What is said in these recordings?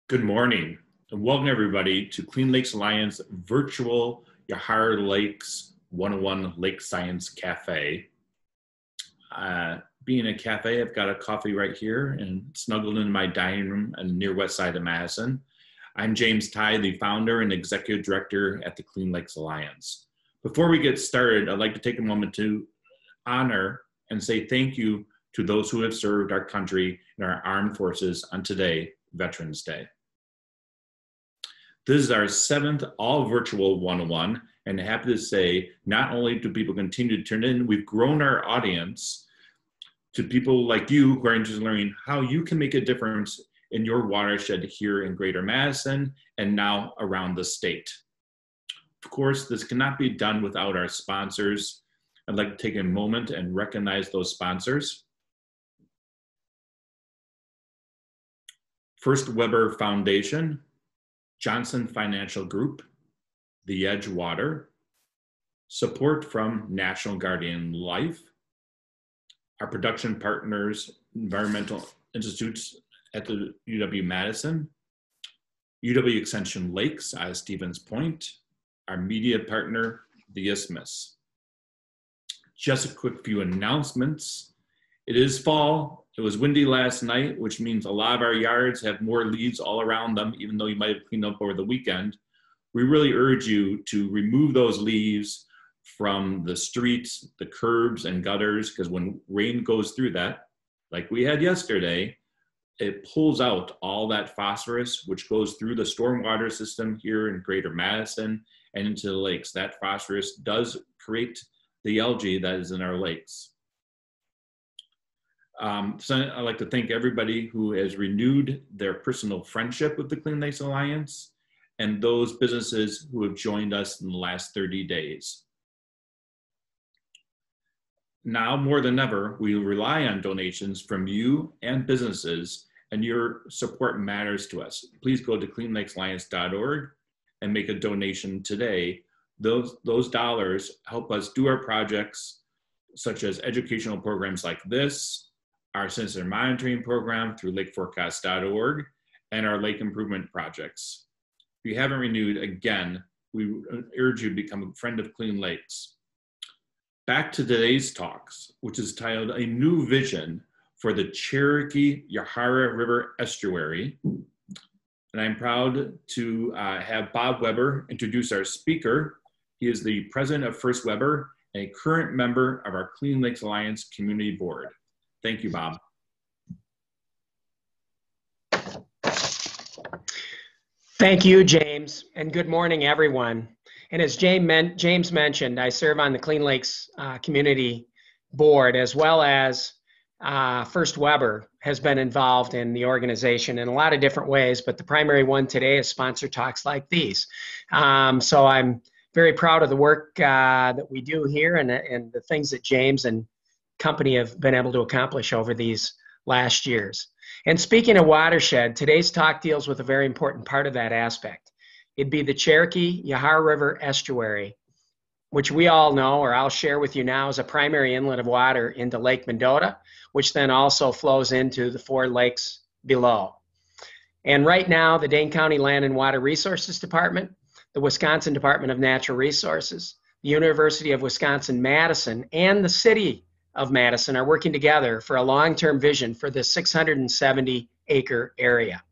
Good morning and welcome everybody to Clean Lakes Alliance virtual Yahara Lakes 101 Lake Science Cafe. Being a cafe, I've got a coffee right here and snuggled in my dining room on the near west side of Madison. I'm James Ty, the founder and executive director at the Clean Lakes Alliance. Before we get started, I'd like to take a moment to honor and say thank you to those who have served our country and our armed forces on today, Veterans Day. This is our 7th all-virtual 101, and happy to say, not only do people continue to turn in, we've grown our audience to people like you who are interested in learning how you can make a difference in your watershed here in Greater Madison and now around the state. Of course, this cannot be done without our sponsors. I'd like to take a moment and recognize those sponsors. First Weber Foundation, Johnson Financial Group, The Edgewater, support from National Guardian Life, our production partners, Environmental Institutes at the UW-Madison, UW Extension Lakes out of Stevens Point, our media partner, the Isthmus. Just a quick few announcements. It is fall. It was windy last night, which means a lot of our yards have more leaves all around them, even though you might have cleaned up over the weekend. We really urge you to remove those leaves from the streets, the curbs and gutters, because when rain goes through that, like we had yesterday, it pulls out all that phosphorus, which goes through the stormwater system here in Greater Madison and into the lakes. That phosphorus does create the algae that is in our lakes. So I'd like to thank everybody who has renewed their personal friendship with the Clean Lakes Alliance and those businesses who have joined us in the last 30 days. Now more than ever, we rely on donations from you and businesses, and your support matters to us. Please go to cleanlakesalliance.org and make a donation today. Those dollars help us do our projects, such as educational programs like this, our sensor monitoring program through lakeforecast.org, and our lake improvement projects. If you haven't renewed, again, we urge you to become a friend of Clean Lakes. Back to today's talks, which is titled A New Vision for the Cherokee-Yahara River Estuary. And I'm proud to have Bob Weber introduce our speaker. He is the president of First Weber and a current member of our Clean Lakes Alliance Community Board. Thank you, Bob. Thank you, James, and good morning, everyone. And as James mentioned, I serve on the Clean Lakes Community Board, as well as First Weber has been involved in the organization in a lot of different ways, but the primary one today is sponsor talks like these. So I'm very proud of the work that we do here and the things that James and company have been able to accomplish over these last years. And speaking of watershed, today's talk deals with a very important part of that aspect. It'd be the Cherokee-Yahara River Estuary, which we all know, or I'll share with you now, is a primary inlet of water into Lake Mendota, which then also flows into the 4 lakes below. And right now, the Dane County Land and Water Resources Department, the Wisconsin Department of Natural Resources, the University of Wisconsin-Madison, and the City of Madison are working together for a long-term vision for this 670-acre area.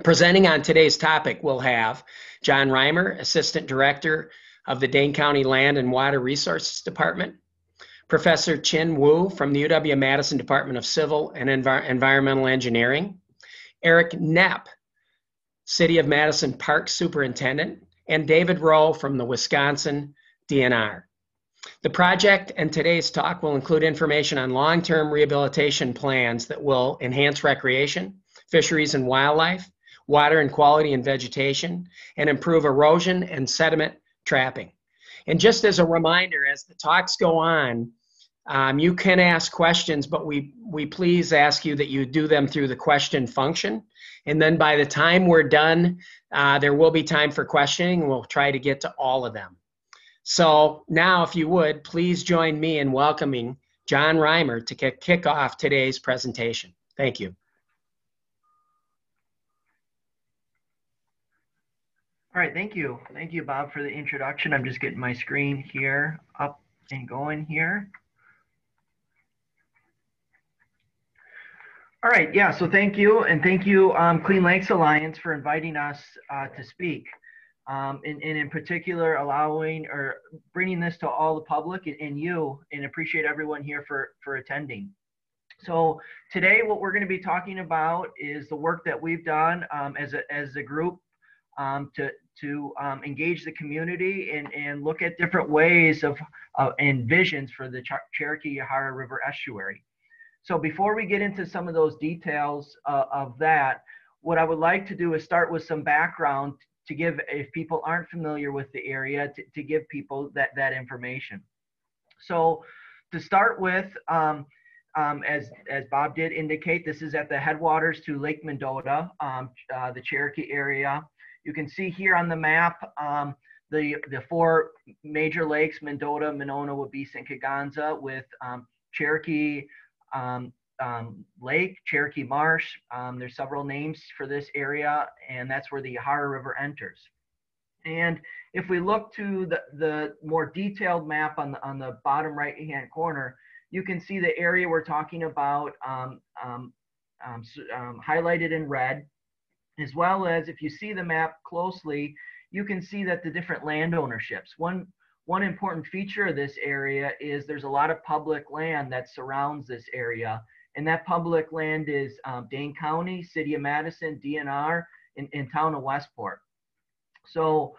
Presenting on today's topic, we'll have John Reimer, Assistant Director of the Dane County Land and Water Resources Department, Professor Chin Wu from the UW-Madison Department of Civil and Environmental Engineering, Eric Knapp, City of Madison Parks Superintendent, and David Rowe from the Wisconsin DNR. The project and today's talk will include information on long-term rehabilitation plans that will enhance recreation, fisheries and wildlife, water and quality and vegetation, and improve erosion and sediment trapping. And just as a reminder, as the talks go on, you can ask questions, but we please ask you that you do them through the question function. And then by the time we're done, there will be time for questioning, and we'll try to get to all of them. So now, if you would, please join me in welcoming John Reimer to kick off today's presentation. Thank you. All right, thank you. Thank you, Bob, for the introduction. I'm just getting my screen here up and going here. All right, yeah, so thank you. And thank you, Clean Lakes Alliance, for inviting us to speak. And in particular, allowing or bringing this to all the public and you, and appreciate everyone here for attending. So today, what we're going to be talking about is the work that we've done as a group to engage the community and look at different ways and visions for the Cherokee-Yahara River Estuary. So before we get into some of those details of that, what I would like to do is start with some background to give, if people aren't familiar with the area, to give people that information. So to start with, as Bob did indicate, this is at the headwaters to Lake Mendota, the Cherokee area. You can see here on the map the four major lakes: Mendota, Monona, Wabeesa, and Kegonsa, with Cherokee Lake, Cherokee Marsh. There's several names for this area, and that's where the Yahara River enters. And if we look to the more detailed map on the bottom right-hand corner, you can see the area we're talking about highlighted in red, as well as if you see the map closely, you can see that the different land ownerships. One important feature of this area is there's a lot of public land that surrounds this area, and that public land is Dane County, City of Madison, DNR, and Town of Westport. So,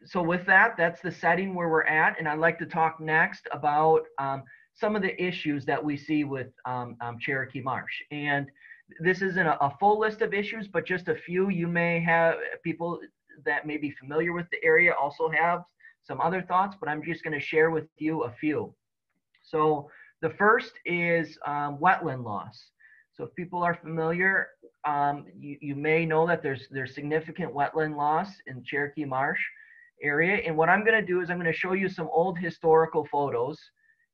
so with that, that's the setting where we're at, and I'd like to talk next about some of the issues that we see with Cherokee Marsh. And this isn't a full list of issues, but just a few. You may have people that may be familiar with the area also have some other thoughts, but I'm just going to share with you a few. So the first is wetland loss. So if people are familiar, you may know that there's significant wetland loss in Cherokee Marsh area. And what I'm going to do is I'm going to show you some old historical photos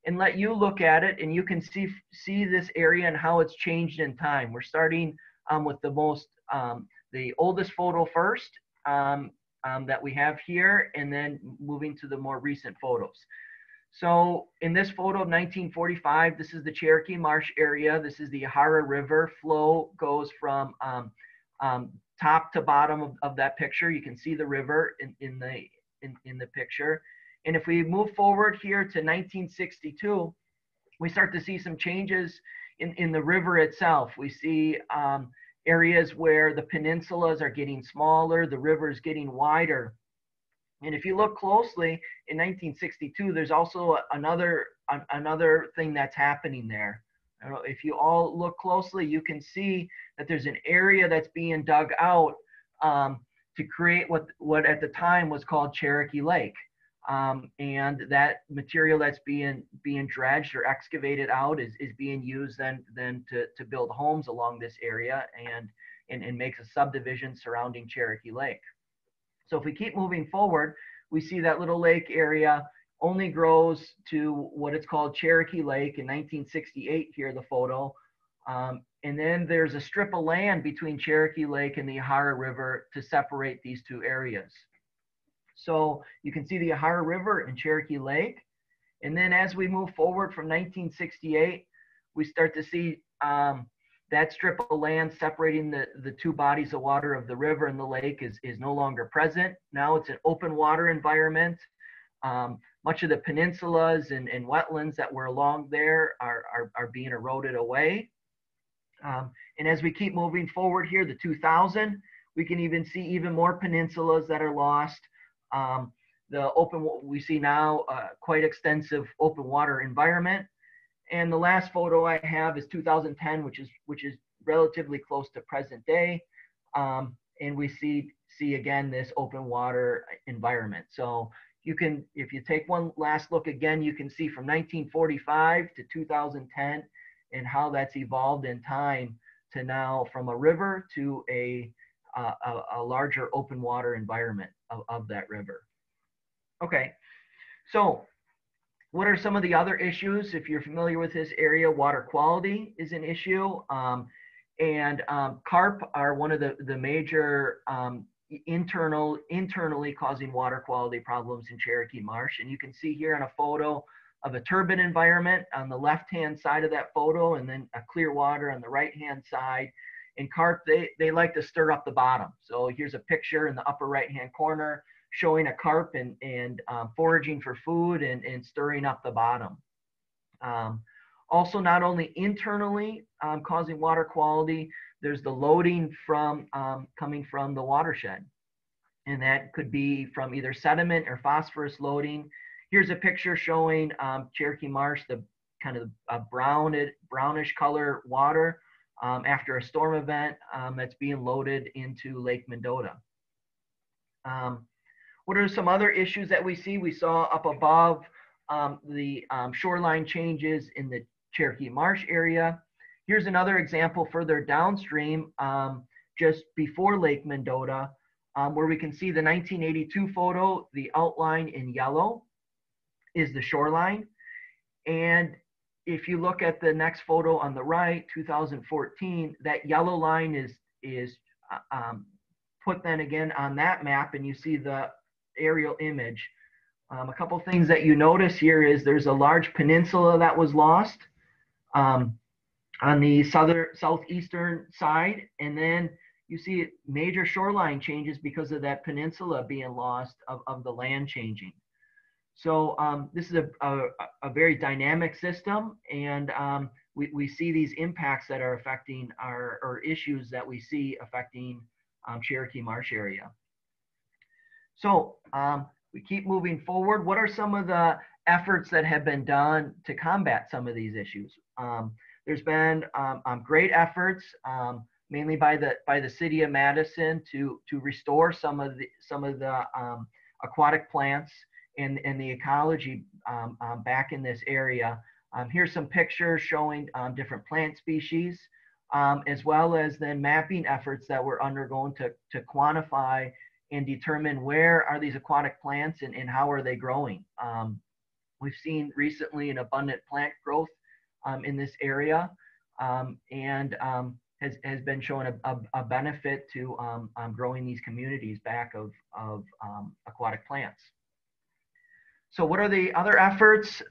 and let you look at it, and you can see this area and how it's changed in time. We're starting with the oldest photo first that we have here, and then moving to the more recent photos. So in this photo of 1945, this is the Cherokee Marsh area. This is the Yahara River. Flow goes from top to bottom of that picture. You can see the river in the picture. And if we move forward here to 1962, we start to see some changes in the river itself. We see areas where the peninsulas are getting smaller, the river is getting wider. And if you look closely, in 1962, there's also another thing that's happening there. I don't know, if you all look closely, you can see that there's an area that's being dug out to create what at the time was called Cherokee Lake. And that material that's being dredged or excavated out is being used then to build homes along this area and makes a subdivision surrounding Cherokee Lake. So if we keep moving forward, we see that little lake area only grows to what it's called Cherokee Lake in 1968 here, the photo. And then there's a strip of land between Cherokee Lake and the Yahara River to separate these two areas. So you can see the Yahara River and Cherokee Lake. And then as we move forward from 1968, we start to see that strip of land separating the two bodies of water of the river and the lake is no longer present. Now it's an open water environment. Much of the peninsulas and wetlands that were along there are being eroded away. And as we keep moving forward here, the 2000, we can even see even more peninsulas that are lost. We see now quite extensive open water environment. And the last photo I have is 2010, which is relatively close to present day. And we see again this open water environment. So you can, if you take one last look again, you can see from 1945 to 2010 and how that's evolved in time to now from a river to a larger open water environment of that river. Okay, so what are some of the other issues? If you're familiar with this area, water quality is an issue. And carp are one of the major internally causing water quality problems in Cherokee Marsh. And you can see here on a photo of a turbid environment on the left-hand side of that photo, and then a clear water on the right-hand side. And carp, they like to stir up the bottom. So here's a picture in the upper right-hand corner showing a carp and foraging for food and stirring up the bottom. Also, not only internally causing water quality, there's the loading from coming from the watershed. And that could be from either sediment or phosphorus loading. Here's a picture showing Cherokee Marsh, the kind of brownish color water after a storm event that's being loaded into Lake Mendota. What are some other issues that we see? We saw up above the shoreline changes in the Cherokee Marsh area. Here's another example further downstream, just before Lake Mendota, where we can see the 1982 photo. The outline in yellow is the shoreline. And if you look at the next photo on the right, 2014, that yellow line is put then again on that map, and you see the aerial image. A couple things that you notice here is there's a large peninsula that was lost on the southeastern side, and then you see major shoreline changes because of that peninsula being lost of the land changing. So this is a very dynamic system, and we see these impacts that are affecting or issues that we see affecting Cherokee Marsh area. So we keep moving forward. What are some of the efforts that have been done to combat some of these issues? There's been great efforts, mainly by the city of Madison, to restore some of the aquatic plants and the ecology back in this area. Here's some pictures showing different plant species, as well as then mapping efforts that were undergone to quantify and determine where are these aquatic plants and how are they growing. We've seen recently an abundant plant growth in this area, and has been showing a benefit to growing these communities back of aquatic plants. So what are the other efforts?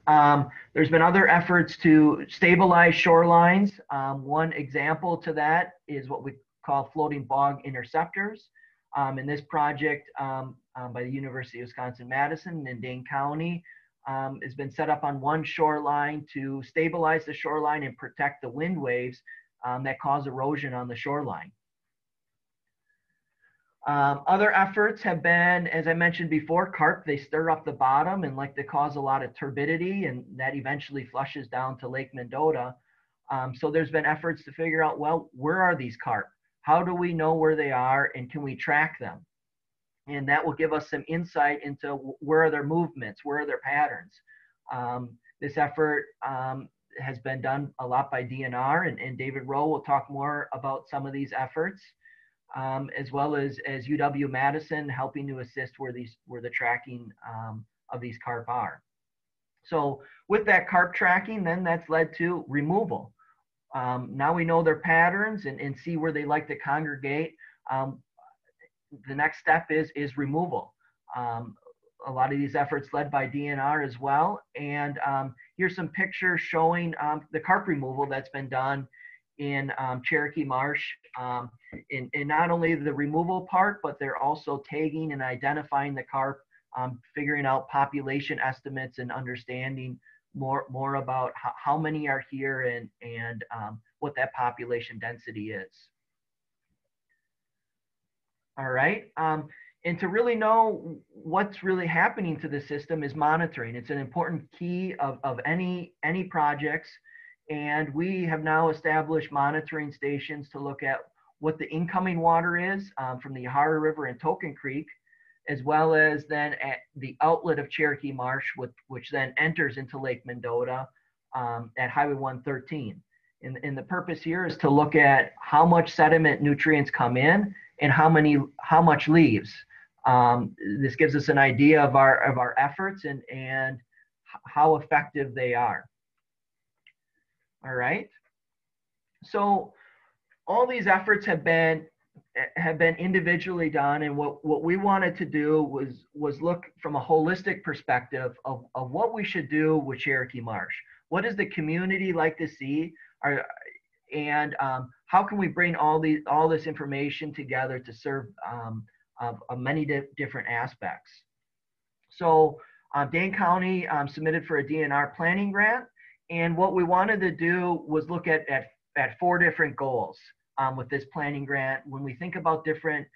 There's been other efforts to stabilize shorelines. One example to that is what we call floating bog interceptors. In this project by the University of Wisconsin-Madison in Dane County, has been set up on one shoreline to stabilize the shoreline and protect the wind waves that cause erosion on the shoreline. Other efforts have been, as I mentioned before, carp, they stir up the bottom and like to cause a lot of turbidity, and that eventually flushes down to Lake Mendota. So there's been efforts to figure out, well, where are these carp? How do we know where they are, and can we track them? And that will give us some insight into where are their movements, where are their patterns. This effort has been done a lot by DNR, and David Rowe will talk more about some of these efforts, as well as UW-Madison helping to assist where the tracking of these carp are. So with that carp tracking, then that's led to removal. Now we know their patterns and see where they like to congregate. The next step is removal. A lot of these efforts led by DNR as well. And here's some pictures showing the carp removal that's been done in Cherokee Marsh. In not only the removal part, but they're also tagging and identifying the carp, figuring out population estimates and understanding more about how many are here and what that population density is. All right. And to really know what's really happening to the system is monitoring. It's an important key of any projects. And we have now established monitoring stations to look at what the incoming water is from the Yahara River and Token Creek, as well as then at the outlet of Cherokee Marsh, which then enters into Lake Mendota at Highway 113. And the purpose here is to look at how much sediment nutrients come in and how much leaves. This gives us an idea of our efforts and how effective they are. All right. So all these efforts have been have been individually done, and what we wanted to do was look from a holistic perspective of what we should do with Cherokee Marsh. What does the community like to see? And how can we bring all this information together to serve many different aspects? So Dane County submitted for a DNR planning grant, and what we wanted to do was look at 4 different goals with this planning grant. When we think about different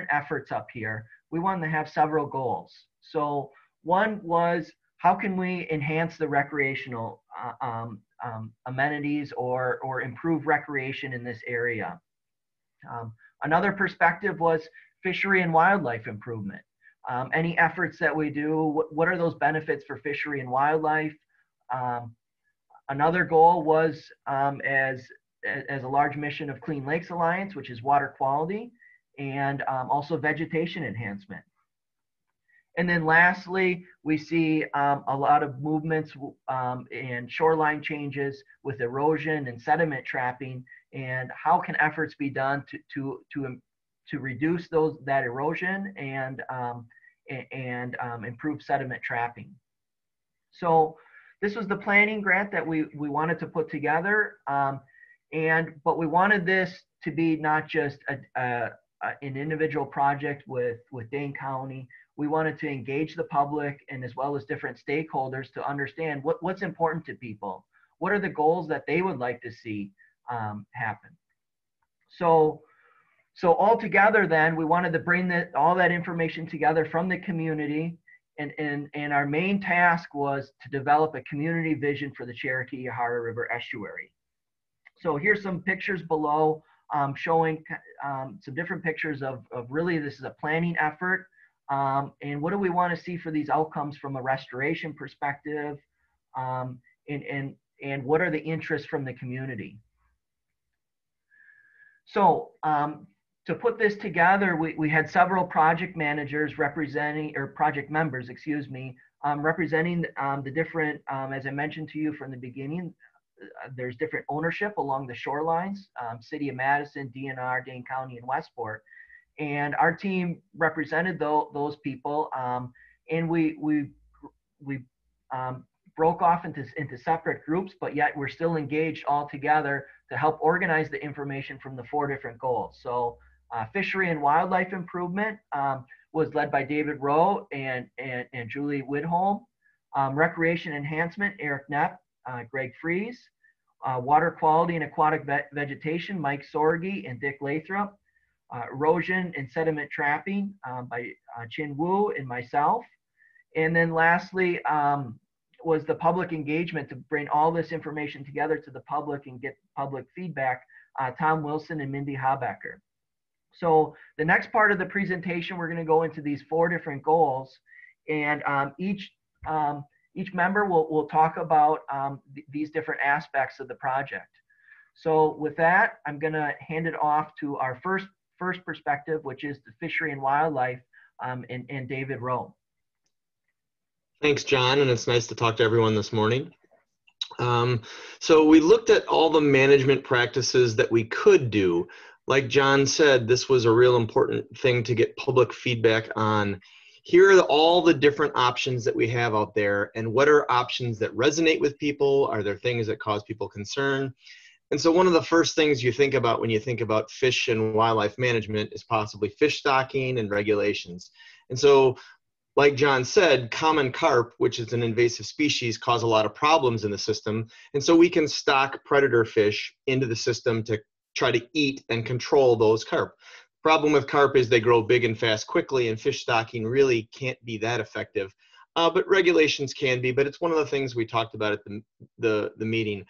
efforts up here, we wanted to have several goals. So one was, how can we enhance the recreational amenities or improve recreation in this area? Another perspective was fishery and wildlife improvement. Any efforts that we do, what are those benefits for fishery and wildlife? Another goal was, as a large mission of Clean Lakes Alliance, which is water quality, and also vegetation enhancement. And then lastly, we see a lot of movements and shoreline changes with erosion and sediment trapping, and how can efforts be done to reduce that erosion and improve sediment trapping. So this was the planning grant that we wanted to put together, but we wanted this to be not just an individual project with Dane County. We wanted to engage the public and as well as different stakeholders to understand what's important to people. What are the goals that they would like to see happen? So all together then, we wanted to bring all that information together from the community, and our main task was to develop a community vision for the Cherokee-Yahara River Estuary. So here's some pictures below showing some different pictures of really this is a planning effort. And what do we want to see for these outcomes from a restoration perspective, and what are the interests from the community? So to put this together, we had several project managers representing, or project members, excuse me, representing the different, as I mentioned to you from the beginning, there's different ownership along the shorelines, City of Madison, DNR, Dane County, and Westport. And our team represented those people, and we broke off into separate groups, but yet we're still engaged all together to help organize the information from the 4 different goals. So fishery and wildlife improvement was led by David Rowe and Julie Widholm. Recreation enhancement, Eric Knapp, Greg Fries. Water quality and aquatic vegetation, Mike Sorge and Dick Lathrop. Erosion and sediment trapping by Chin Wu and myself. And then lastly was the public engagement to bring all this information together to the public and get public feedback, Tom Wilson and Mindy Habecker. So the next part of the presentation, we're going to go into these 4 different goals, and each member will talk about these different aspects of the project. So with that, I'm going to hand it off to our first perspective, which is the fishery and wildlife, and David Rowe. Thanks, John, and it's nice to talk to everyone this morning. So we looked at all the management practices that we could do. Like John said, this was a real important thing to get public feedback on. Here are all the different options that we have out there, and what are options that resonate with people? Are there things that cause people concern? And so one of the first things you think about when you think about fish and wildlife management is possibly fish stocking and regulations. And so, like John said, common carp, which is an invasive species, cause a lot of problems in the system. And so we can stock predator fish into the system to try to eat and control those carp. Problem with carp is they grow big and fast quickly, and fish stocking really can't be that effective. But regulations can be, but it's one of the things we talked about at the meeting.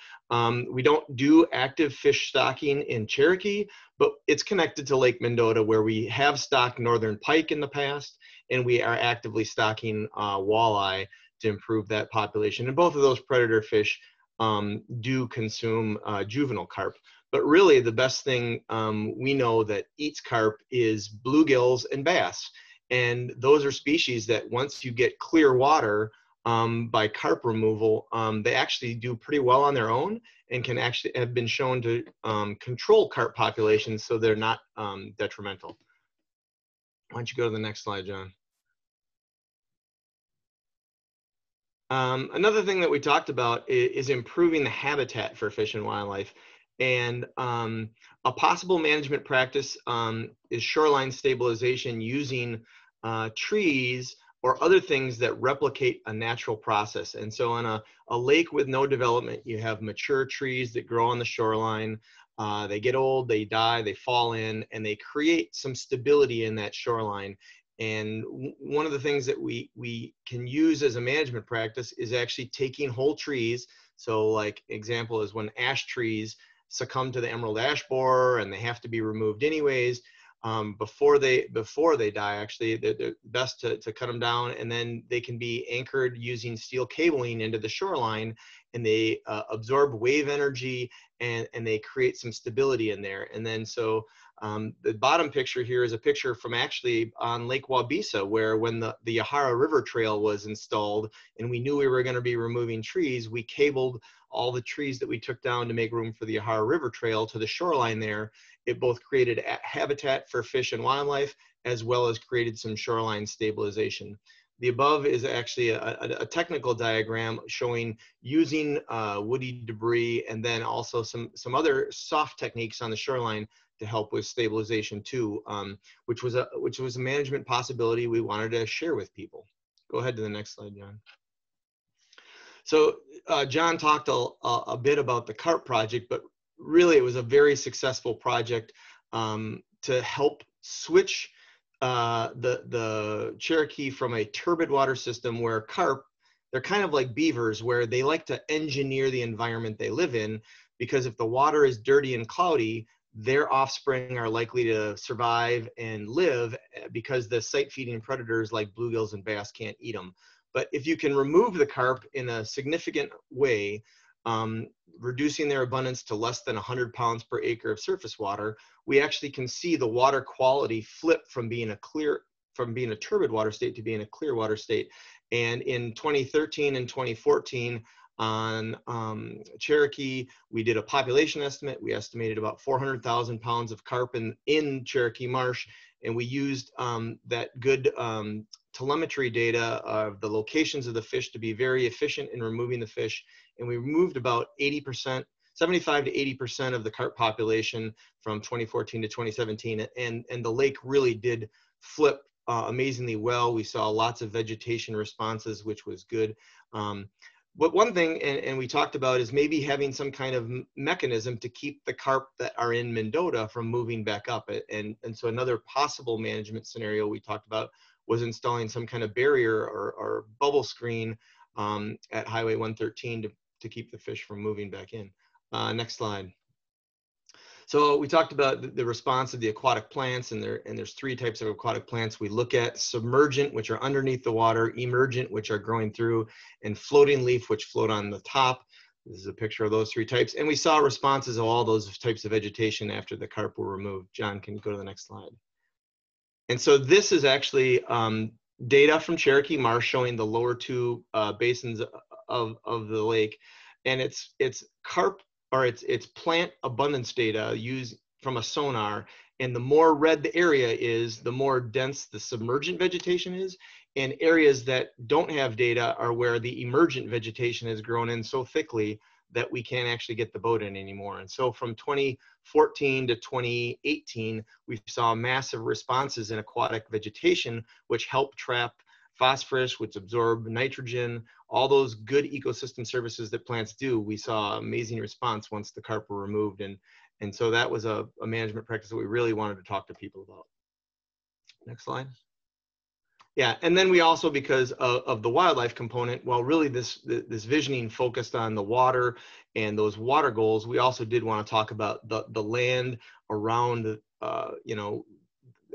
We don't do active fish stocking in Cherokee, but it's connected to Lake Mendota, where we have stocked northern pike in the past, and we are actively stocking walleye to improve that population. And both of those predator fish do consume juvenile carp. But really, the best thing we know that eats carp is bluegills and bass. And those are species that once you get clear water by carp removal, they actually do pretty well on their own. and can actually have been shown to control carp populations so they're not detrimental. Why don't you go to the next slide, John? Another thing that we talked about is improving the habitat for fish and wildlife. And a possible management practice is shoreline stabilization using trees or other things that replicate a natural process. And so on a lake with no development, you have mature trees that grow on the shoreline. They get old, they die, they fall in, and they create some stability in that shoreline. And one of the things that we can use as a management practice is actually taking whole trees. So like example is when ash trees succumb to the emerald ash borer and they have to be removed anyways, before they die, actually, they're best to cut them down, and then they can be anchored using steel cabling into the shoreline, and they absorb wave energy and they create some stability in there. And then so the bottom picture here is a picture from actually on Lake Wabisa, where when the Yahara River Trail was installed and we knew we were going to be removing trees, we cabled all the trees that we took down to make room for the Yahara River Trail to the shoreline there. It both created habitat for fish and wildlife, as well as created some shoreline stabilization. The above is actually a technical diagram showing using woody debris and then also some other soft techniques on the shoreline to help with stabilization too, which was a management possibility we wanted to share with people. Go ahead to the next slide, John. So John talked a bit about the carp project, but really it was a very successful project to help switch the Cherokee from a turbid water system where carp, they're kind of like beavers, where they like to engineer the environment they live in, because if the water is dirty and cloudy, their offspring are likely to survive and live because the site-feeding predators like bluegills and bass can't eat them. But if you can remove the carp in a significant way, reducing their abundance to less than 100 pounds per acre of surface water, we actually can see the water quality flip from being a turbid water state to being a clear water state. And in 2013 and 2014 on Cherokee, we did a population estimate. We estimated about 400,000 pounds of carp in Cherokee Marsh, and we used that good telemetry data of the locations of the fish to be very efficient in removing the fish. And we removed about 80%, 75 to 80% of the carp population from 2014 to 2017. And the lake really did flip amazingly well. We saw lots of vegetation responses, which was good. But one thing, and we talked about, is maybe having some kind of mechanism to keep the carp that are in Mendota from moving back up. And so another possible management scenario we talked about was installing some kind of barrier or bubble screen at Highway 113 to keep the fish from moving back in. Next slide. So we talked about the response of the aquatic plants, and there's three types of aquatic plants. We look at submergent, which are underneath the water, emergent, which are growing through, and floating leaf, which float on the top. This is a picture of those three types. And we saw responses of all those types of vegetation after the carp were removed. John, can you go to the next slide? And so this is actually data from Cherokee Marsh showing the lower two basins of the lake. And it's carp, or it's plant abundance data used from a sonar. And the more red the area is, the more dense the submergent vegetation is. And areas that don't have data are where the emergent vegetation has grown in so thickly that we can't actually get the boat in anymore. And so from 2014 to 2018, we saw massive responses in aquatic vegetation, which helped trap phosphorus, which absorb nitrogen, all those good ecosystem services that plants do. We saw amazing response once the carp were removed. And so that was a management practice that we really wanted to talk to people about. Next slide. Yeah, and then we also, because of the wildlife component, while really this visioning focused on the water and those water goals, we also did want to talk about the land around, you know,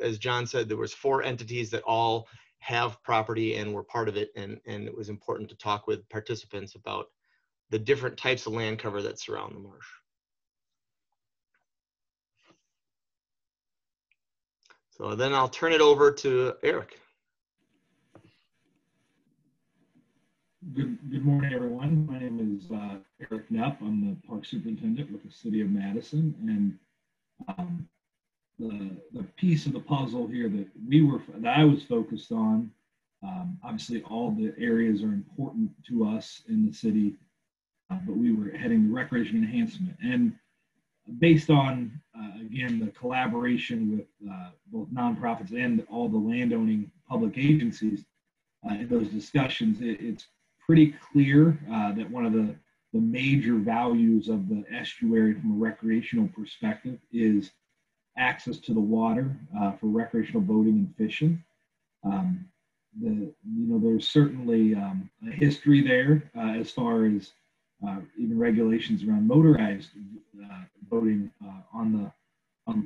as John said, there was 4 entities that all have property and were part of it, and it was important to talk with participants about the different types of land cover that surround the marsh. So then I'll turn it over to Eric. Good morning, everyone. My name is Eric Knapp. I'm the park superintendent with the city of Madison, and the piece of the puzzle here that I was focused on. Obviously, all the areas are important to us in the city, but we were heading the recreation enhancement, and based on again the collaboration with both nonprofits and all the landowning public agencies in those discussions, it's pretty clear that one of the major values of the estuary from a recreational perspective is access to the water for recreational boating and fishing. There's certainly a history there as far as even regulations around motorized boating on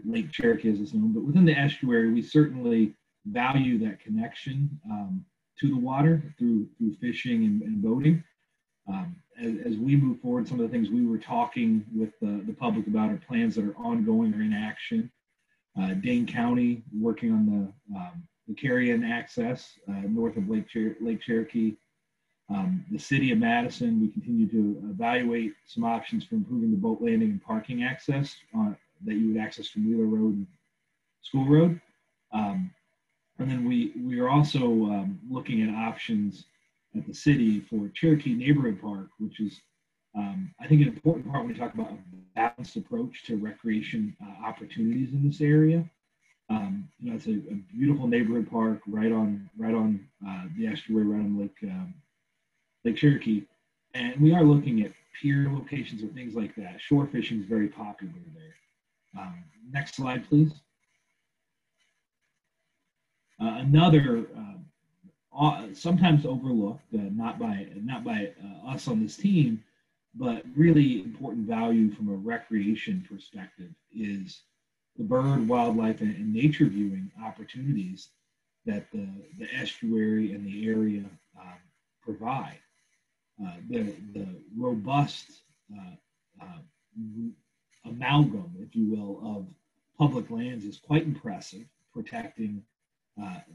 Lake Cherokee, as it's known. But within the estuary, we certainly value that connection to the water through fishing and boating. As we move forward, some of the things we were talking with the public about are plans that are ongoing or in action. Dane County working on the carry-in access north of Lake Cherokee. The city of Madison, we continue to evaluate some options for improving the boat landing and parking access that you would access from Wheeler Road and School Road. And then we are also looking at options at the city for Cherokee Neighborhood Park, which is, I think, an important part when we talk about a balanced approach to recreation opportunities in this area. It's a beautiful neighborhood park right on the estuary, right on Lake Cherokee, and we are looking at pier locations or things like that. Shore fishing is very popular there. Next slide, please. Another sometimes overlooked, not by us on this team, but really important value from a recreation perspective is the bird, wildlife, and nature viewing opportunities that the estuary and the area provide. The robust amalgam, if you will, of public lands is quite impressive, protecting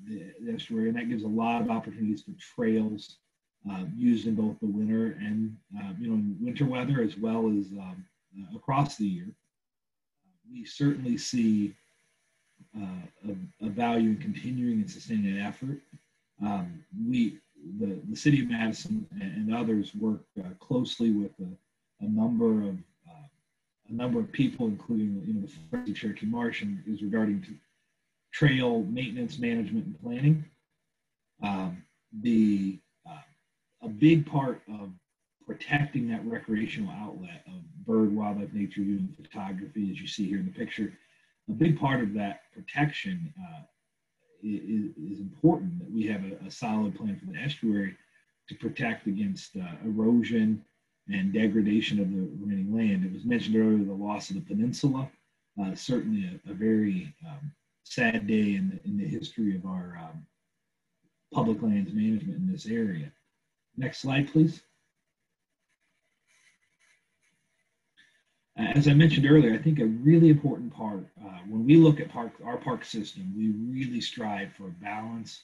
the estuary, and that gives a lot of opportunities for trails used in both the winter and in winter weather as well as across the year. We certainly see a value in continuing and sustaining an effort. The city of Madison and others work closely with a number of people, including the Friends of Cherokee Marsh, and is regarding to trail maintenance, management, and planning. A big part of protecting that recreational outlet of bird, wildlife, nature viewing, photography, as you see here in the picture, a big part of that protection is important, that we have a solid plan for the estuary to protect against erosion and degradation of the remaining land. It was mentioned earlier, the loss of the peninsula, certainly a very sad day in the history of our public lands management in this area. Next slide, please. As I mentioned earlier, I think a really important part, when we look at our park system, we really strive for a balance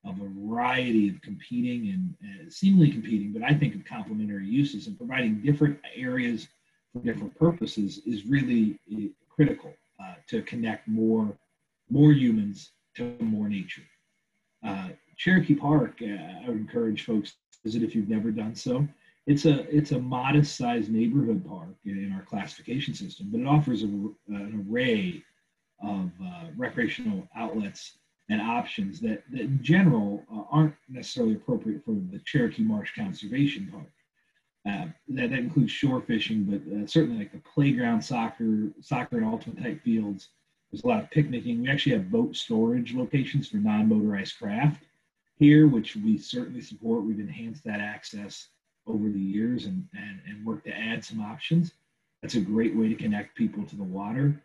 of a variety of competing and seemingly competing, but I think of complementary uses, and providing different areas for different purposes is really critical to connect more humans to more nature. Cherokee Park, I would encourage folks to visit if you've never done so. It's a modest-sized neighborhood park in our classification system, but it offers an array of recreational outlets and options that in general aren't necessarily appropriate for the Cherokee Marsh Conservation Park. That includes shore fishing, but certainly like the playground, soccer and ultimate type fields. There's a lot of picnicking. We actually have boat storage locations for non-motorized craft here, which we certainly support. We've enhanced that access over the years and work to add some options. That's a great way to connect people to the water.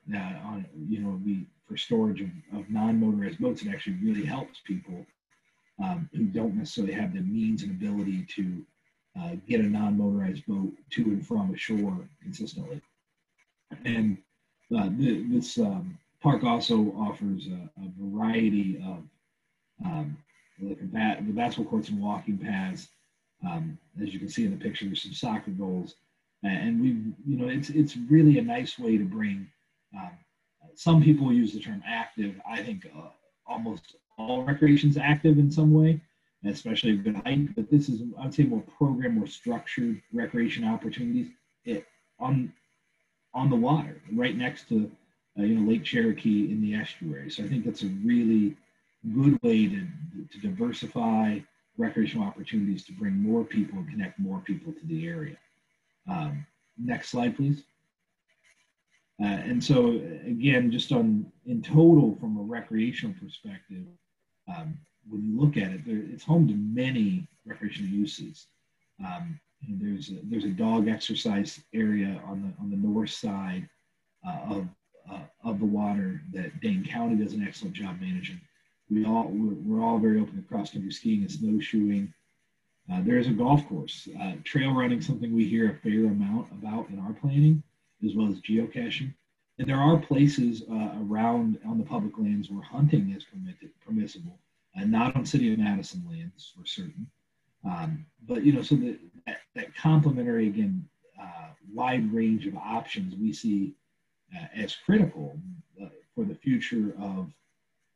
For storage of non-motorized boats, it actually really helps people who don't necessarily have the means and ability to get a non-motorized boat to and from a shore consistently. And this park also offers a variety of the basketball courts and walking paths As you can see in the picture, there's some soccer goals. And it's really a nice way to bring, some people use the term active. I think almost all recreation's active in some way, especially a good hike, but this is, I would say, more program, more structured recreation opportunities on the water, right next to Lake Cherokee in the estuary. So I think that's a really good way to diversify recreational opportunities, to bring more people and connect more people to the area. Next slide, please. And so again, just in total from a recreational perspective, when you look at it, it's home to many recreational uses. There's a dog exercise area on the north side of the water that Dane County does an excellent job managing. We're all very open to cross-country skiing and snowshoeing. There is a golf course. Trail running, something we hear a fair amount about in our planning, as well as geocaching. And there are places around on the public lands where hunting is permissible, not on City of Madison lands for certain. But so that complementary, again, wide range of options we see as critical for the future of,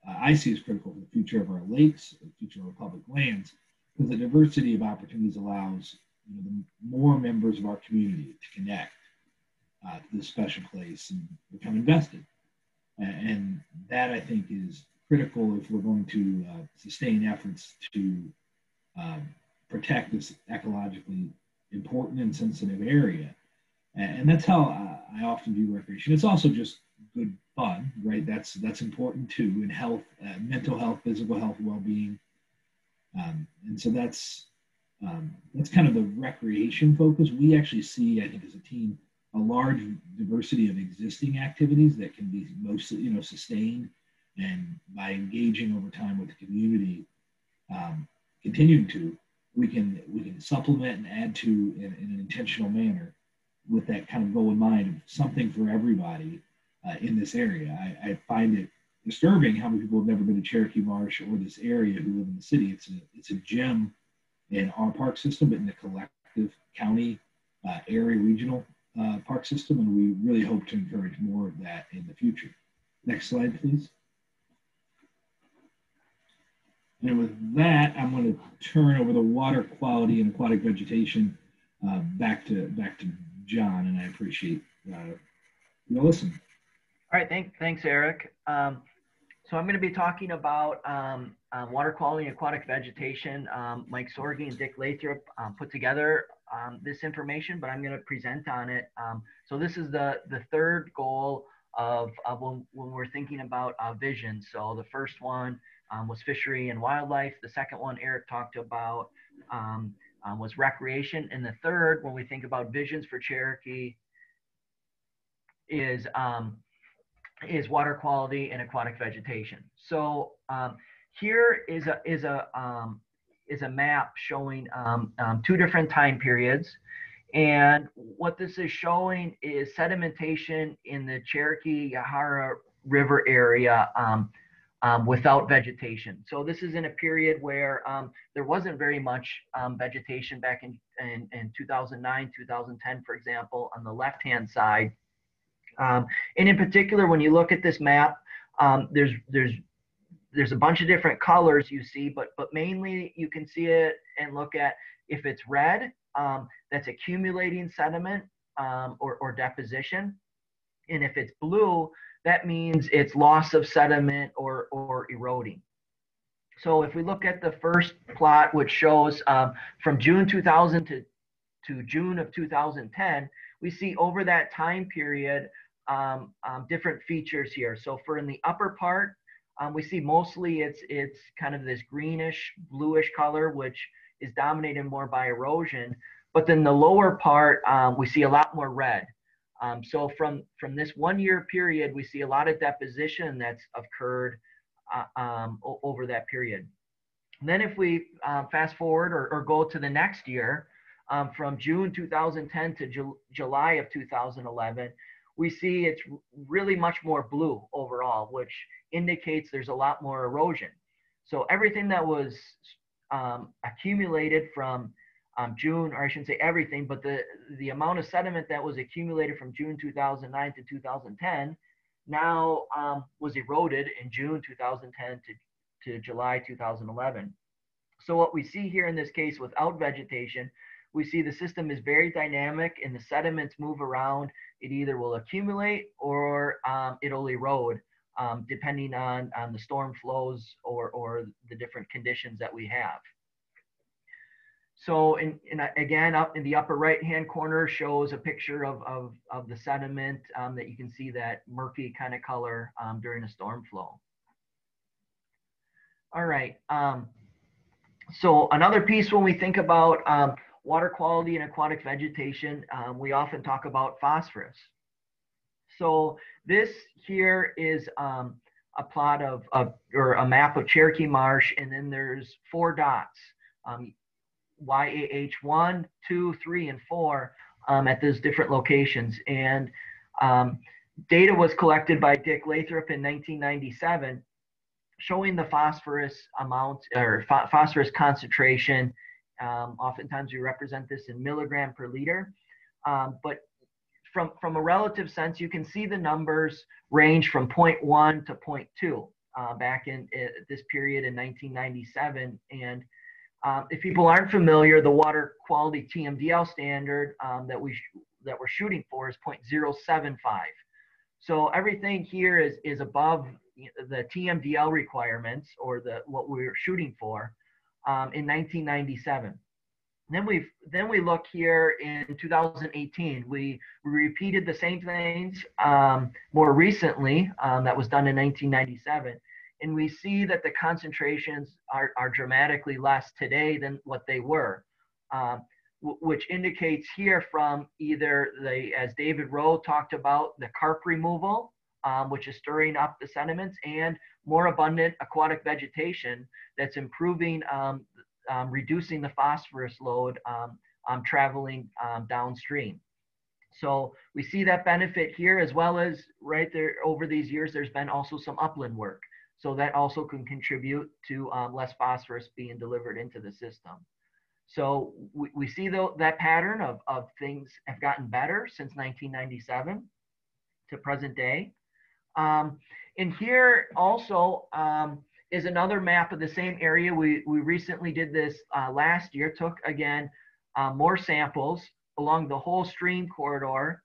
I see as critical for the future of our lakes, the future of our public lands, because the diversity of opportunities allows the more members of our community to connect to this special place and become invested. And that, I think, is critical if we're going to sustain efforts to protect this ecologically important and sensitive area. And that's how I often view recreation. It's also just good fun, right? That's important too, in health, mental health, physical health, well-being. And so that's kind of the recreation focus. We actually see, I think, as a team, a large diversity of existing activities that can be mostly, sustained, and by engaging over time with the community, continuing to, we can supplement and add to in an intentional manner with that kind of goal in mind of something for everybody in this area. I find it disturbing how many people have never been to Cherokee Marsh or this area who live in the city. It's a gem in our park system, but in the collective county, area, regional park system, and we really hope to encourage more of that in the future. Next slide, please. And with that, I'm going to turn over the water quality and aquatic vegetation back to John, and I appreciate your listening. All right, thanks, Eric. So I'm going to be talking about water quality and aquatic vegetation. Mike Sorge and Dick Lathrop put together this information, but I'm going to present on it. So this is the third goal of when we're thinking about vision. So the first one was fishery and wildlife. The second one Eric talked about was recreation. And the third, when we think about visions for Cherokee, is water quality and aquatic vegetation. So here is a map showing two different time periods. And what this is showing is sedimentation in the Cherokee-Yahara River area without vegetation. So this is in a period where there wasn't very much vegetation back in 2009, 2010, for example, on the left-hand side. And in particular, when you look at this map, there's a bunch of different colors you see, but mainly you can see it and look at, if it's red, that's accumulating sediment or deposition. And if it's blue, that means it's loss of sediment or eroding. So if we look at the first plot, which shows from June 2000 to June of 2010, we see over that time period different features here. So for in the upper part, we see mostly it's kind of this greenish, bluish color, which is dominated more by erosion. But then the lower part, we see a lot more red. So from this 1 year period, we see a lot of deposition that's occurred over that period. And then if we fast forward or go to the next year, from June 2010 to July of 2011, we see it's really much more blue overall, which indicates there's a lot more erosion. So everything that was accumulated from June, or I shouldn't say everything, but the amount of sediment that was accumulated from June 2009 to 2010 now was eroded in June 2010 to July 2011. So what we see here in this case without vegetation, we see the system is very dynamic and the sediments move around. It either will accumulate or it'll erode, depending on the storm flows or the different conditions that we have. So again, up in the upper right-hand corner shows a picture of the sediment that you can see that murky kind of color during a storm flow. All right. So another piece when we think about water quality and aquatic vegetation, we often talk about phosphorus. So this here is a plot or a map of Cherokee Marsh, and then there's 4 dots, YAH 1, 2, 3, and 4 at those different locations. And data was collected by Dick Lathrop in 1997, showing the phosphorus amount or phosphorus concentration. Oftentimes we represent this in milligram per liter, but from a relative sense, you can see the numbers range from 0.1 to 0.2 back in this period in 1997. And if people aren't familiar, the water quality TMDL standard that we're shooting for is 0.075. So everything here is above the TMDL requirements, or what we were shooting for in 1997. Then we look here in 2018. We repeated the same things more recently. That was done in 1997. And we see that the concentrations are dramatically less today than what they were, which indicates here from either as David Rowe talked about, the carp removal, which is stirring up the sediments, and more abundant aquatic vegetation that's improving, reducing the phosphorus load traveling downstream. So we see that benefit here, as well as right there over these years, there's been also some upland work. So that also can contribute to less phosphorus being delivered into the system. So we see that pattern of things have gotten better since 1997 to present day. And here also is another map of the same area. We recently did this last year, took again more samples along the whole stream corridor.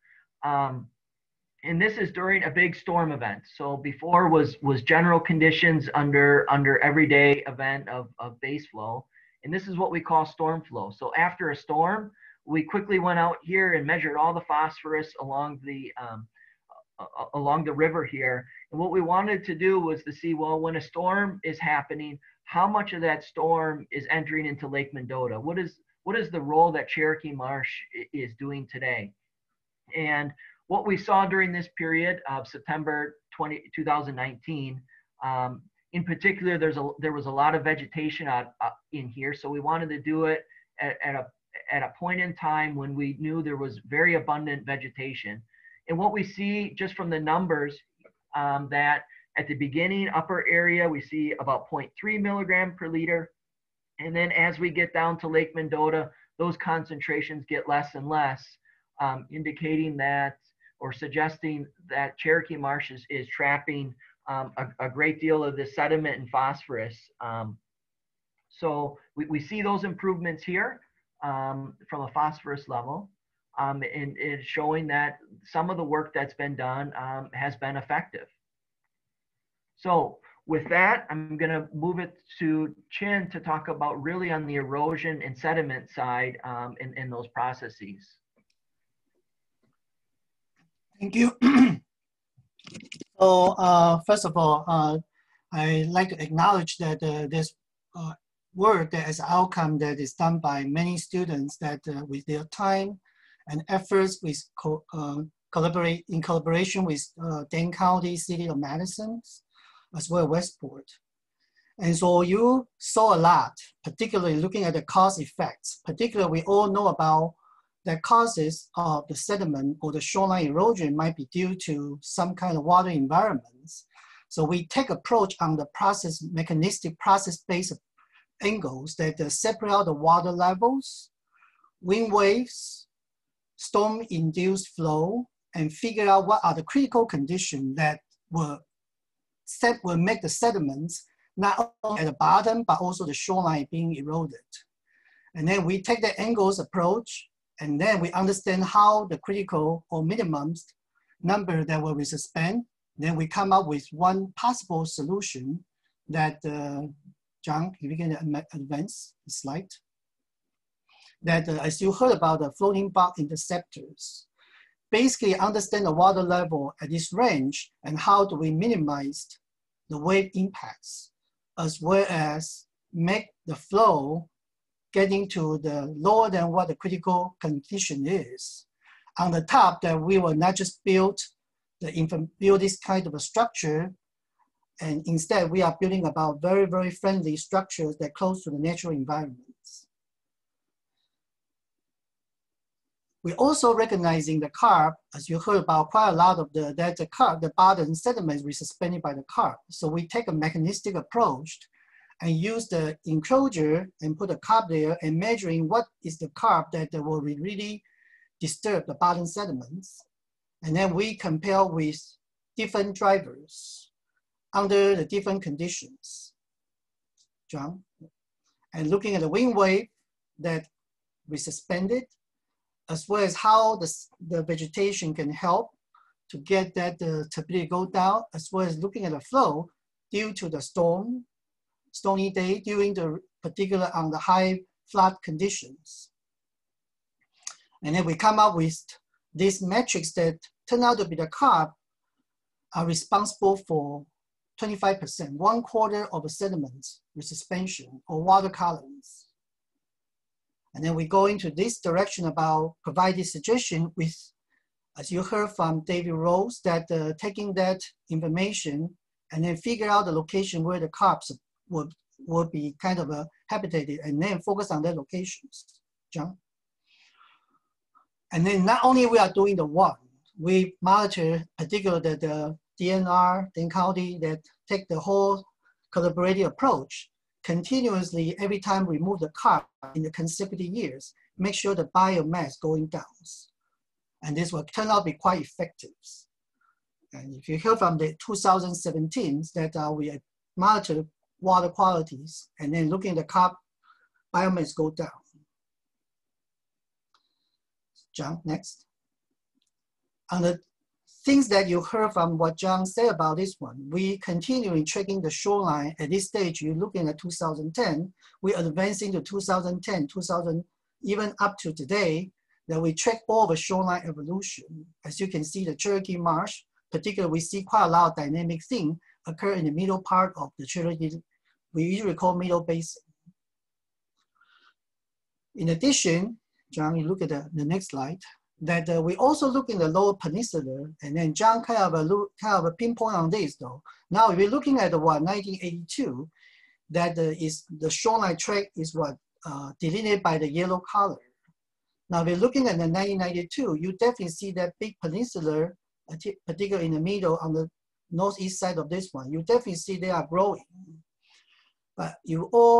And this is during a big storm event. So before was general conditions under everyday event of base flow. And this is what we call storm flow. So after a storm, we quickly went out here and measured all the phosphorus along the river here. And what we wanted to do was to see, well, when a storm is happening, how much of that storm is entering into Lake Mendota? What is the role that Cherokee Marsh is doing today? And what we saw during this period of September 2019, in particular, there was a lot of vegetation in here. So we wanted to do it at a point in time when we knew there was very abundant vegetation. And what we see just from the numbers, that at the beginning upper area, we see about 0.3 milligram per liter. And then as we get down to Lake Mendota, those concentrations get less and less, indicating that, or suggesting that Cherokee Marsh is trapping a great deal of the sediment and phosphorus. So we see those improvements here from a phosphorus level. And it's showing that some of the work that's been done has been effective. So with that, I'm going to move it to Chin to talk about really on the erosion and sediment side in those processes. Thank you. So first of all, I'd like to acknowledge that this work that is outcome that is done by many students that with their time and efforts with collaboration with Dane County, City of Madison, as well as Westport. And so you saw a lot, particularly looking at the cause effects. Particularly, we all know about the causes of the sediment or the shoreline erosion might be due to some kind of water environments. So we take approach on the mechanistic process-based angles that separate out the water levels wind waves, storm-induced flow, and figure out what are the critical conditions that will make the sediments not only at the bottom, but also the shoreline being eroded. And then we take the angles approach, and then we understand how the critical or minimum number that will be suspend. Then we come up with one possible solution that, John, if you can advance the slide, that as you heard about the floating block interceptors, basically understand the water level at this range and how do we minimize the wave impacts, as well as make the flow getting to the lower than what the critical condition is. On the top, that we will not just build this kind of a structure, and instead we are building about very, very friendly structures that close to the natural environments. We're also recognizing the carp, as you heard about quite a lot of the carp, the bottom sediments were suspended by the carp. So we take a mechanistic approach and use the enclosure and put a carp there and measuring what is the carp that will really disturb the bottom sediments. And then we compare with different drivers under the different conditions. John? And looking at the wind wave that we suspended, as well as how the vegetation can help to get that turbidity go down, as well as looking at the flow due to the stony day during the particular on the high flood conditions. And then we come up with these metrics that turn out to be the carp are responsible for 25%, 1/4 of the sediments with suspension or water columns. And then we go into this direction about providing suggestion with, as you heard from David Rose, that taking that information and then figure out the location where the carps would be kind of habitated and then focus on their locations. John? And then not only we are doing the one, we monitor particularly the DNR, Dane County, that take the whole collaborative approach, continuously every time we move the carp in the consecutive years, make sure the biomass going down. And this will turn out to be quite effective. And if you hear from the 2017, that we monitor water qualities and then looking at the carp biomass go down. John, next. On the things that you heard from what John said about this one, we continue tracking the shoreline. At this stage, you're looking at 2010, we're advancing to 2010, 2000, even up to today, that we track all the shoreline evolution. As you can see, the Cherokee Marsh, particularly we see quite a lot of dynamic things occur in the middle part of the Cherokee, we usually call middle basin. In addition, John, you look at the next slide, that we also look in the lower peninsula, and then John kind of a pinpoint on this though. Now, if you're looking at the 1982, that is the shoreline track is delineated by the yellow color. Now, if you're looking at the 1992, you definitely see that big peninsula, particularly in the middle on the northeast side of this one. You definitely see they are growing. But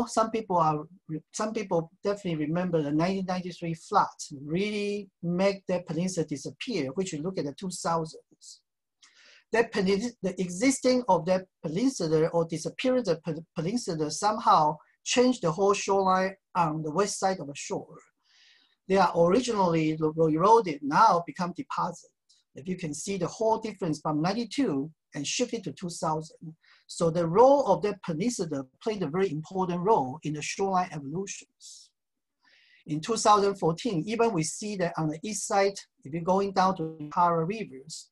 some people definitely remember the 1993 floods really make that peninsula disappear, which you look at the 2000s. The existing of that peninsula or disappearance of the peninsula somehow changed the whole shoreline on the west side of the shore. They are originally eroded, now become deposit. If you can see the whole difference from 92 and shifted to 2000. So the role of that peninsula played a very important role in the shoreline evolutions. In 2014, even we see that on the east side, if you're going down to the Yahara rivers,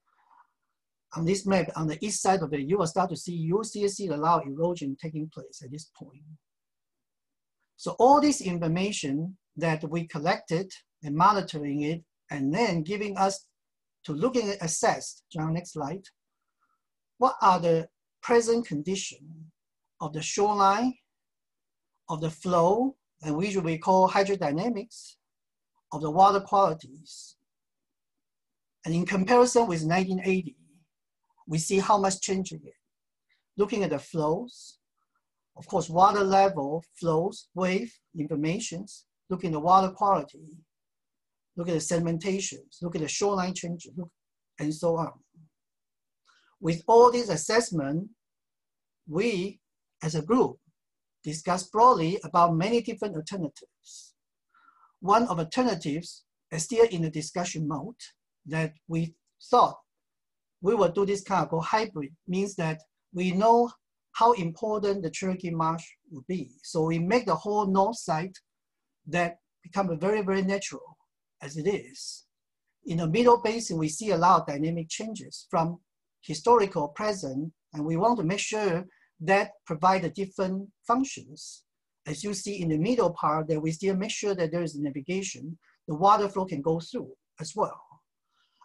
on this map, on the east side of it, you will start to see, a lot of erosion taking place at this point. So all this information that we collected and monitoring it, and then giving us to looking at assess, John, next slide, what are the present condition of the shoreline, of the flow, and which we call hydrodynamics, of the water qualities. And in comparison with 1980, we see how much changing it. Looking at the flows, of course, water level, flows, wave, informations, looking at the water quality. look at the sedimentation, look at the shoreline changes, and so on. With all these assessments, we, as a group, discussed broadly about many different alternatives. One of alternatives is still in the discussion mode that we thought we will do this kind of hybrid, means that we know how important the Cherokee Marsh would be. So we make the whole north side that become very, very natural as it is. In the middle basin, we see a lot of dynamic changes from historical, present, and we want to make sure that provide the different functions. As you see in the middle part, that we still make sure that there is navigation, the water flow can go through as well.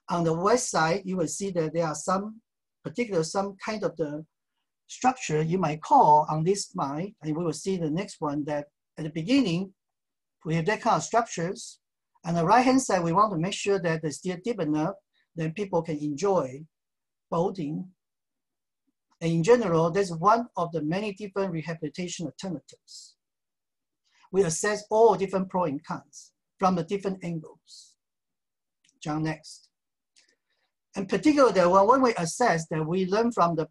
On the west side, you will see that there are some kind of the structure you might call on this slide, and we will see the next one that at the beginning, we have that kind of structures. On the right-hand side, we want to make sure that it's still deep enough that people can enjoy boating. And in general, that's one of the many different rehabilitation alternatives. We assess all different pros and cons from the different angles. John, next. In particular, when we assess that, we learn from the